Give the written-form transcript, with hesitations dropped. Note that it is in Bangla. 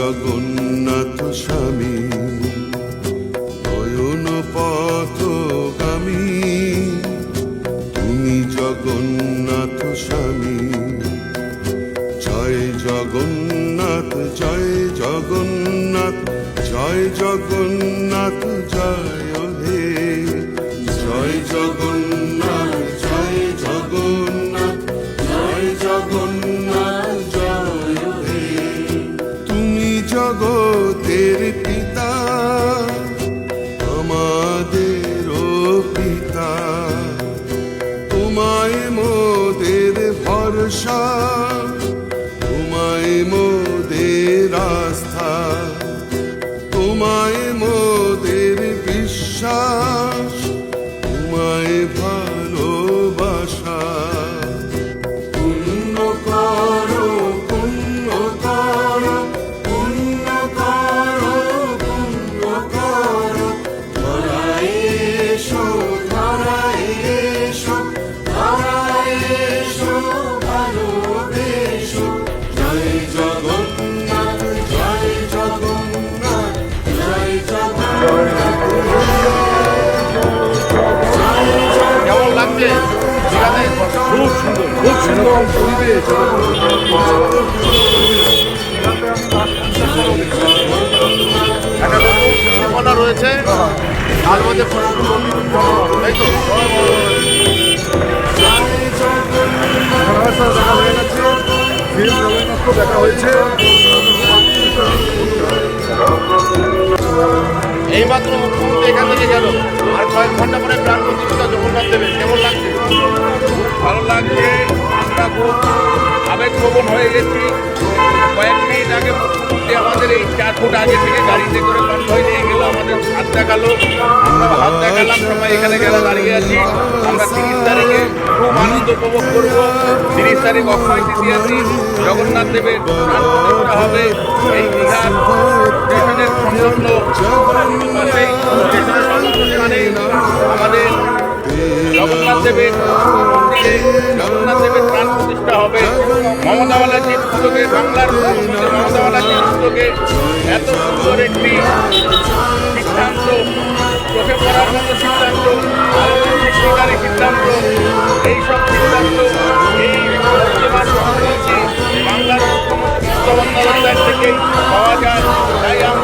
জগন্নাথ স্বামী নয়ন পথগামী, তুমি জগন্নাথ স্বামী। জয় জগন্নাথ জয় জগন্নাথ জয় জগন্নাথ জয় হে, জয় জগন্নাথ জয় জগন্নাথ জয় জগন্নাথ জয় হে। তুমি জগতের পিতা আমাদেরও পিতা, তোমায় মোদের ভরসা, তোমায় মোদের আস্থা, তোমায় মোদের বিশ্বাস, তোমায় ভালোবাসা। পুণ্য করো পুণ্য করো পুণ্য করো পুণ্য করো, ধরায় এসো ধরায় এসো ধরায় এসো ভালোবেসো। জয় জগন্নাথ জয় জগন্নাথ জয় জগন্নাথ। কেমন লাগছে? খুব সুন্দর, খুব সুন্দর পরিবেশ। একটা নতুন রয়েছে তার মধ্যে তাই তো দেখা হয়েছে। এইমাত্র মুখ্যমন্ত্রী এখান থেকে গেল, আর কয়েক ঘন্টা পরে প্রাণ প্রতিষ্ঠা জগন্নাথ দেবের। কেমন লাগছে? খুব ভালো লাগছে। আমরা খুব আবেগপ্রবণ হয়ে গেছি। কয়েক মিনিট আগে মুখ্যমন্ত্রী আমাদের এই 4 ফুট আগে থেকে গাড়িতে করে কনভয় নিয়ে গেল, আমাদের হাত দেখালো, আমরা হাত দেখালাম, সবাই এখানে গেলে দাঁড়িয়ে আছি। আমরা 30 তারিখে খুব আনন্দ উপভোগ করব। 30 তারিখ অক্ষয় তৃতীয়ার দিন জগন্নাথ দেবের প্রাণ প্রতিষ্ঠা হবে। এই দীঘার স্টেশনের সংলগ্ন পাশেই স্টেশনের সংলগ্ন স্থানে আমাদের জগন্নাথ দেবের মন্দিরে জগন্নাথ দেবের প্রাণ প্রতিষ্ঠা হবে। মমতা ব্যানার্জির উদ্যোগে, বাংলার মুখ্যমন্ত্রী মমতা ব্যানার্জির উদ্যোগে এত সুন্দর একটি সিদ্ধান্ত, চোখে পড়ার মতো সিদ্ধান্ত, সত্যিকারের সিদ্ধান্ত, এইসব সিদ্ধান্ত এই মুখ্যমন্ত্রী বাংলার মুখ্যমন্ত্রী মমতা বন্দ্যোপাধ্যায় থেকেই পাওয়া যায়। তাই আমরা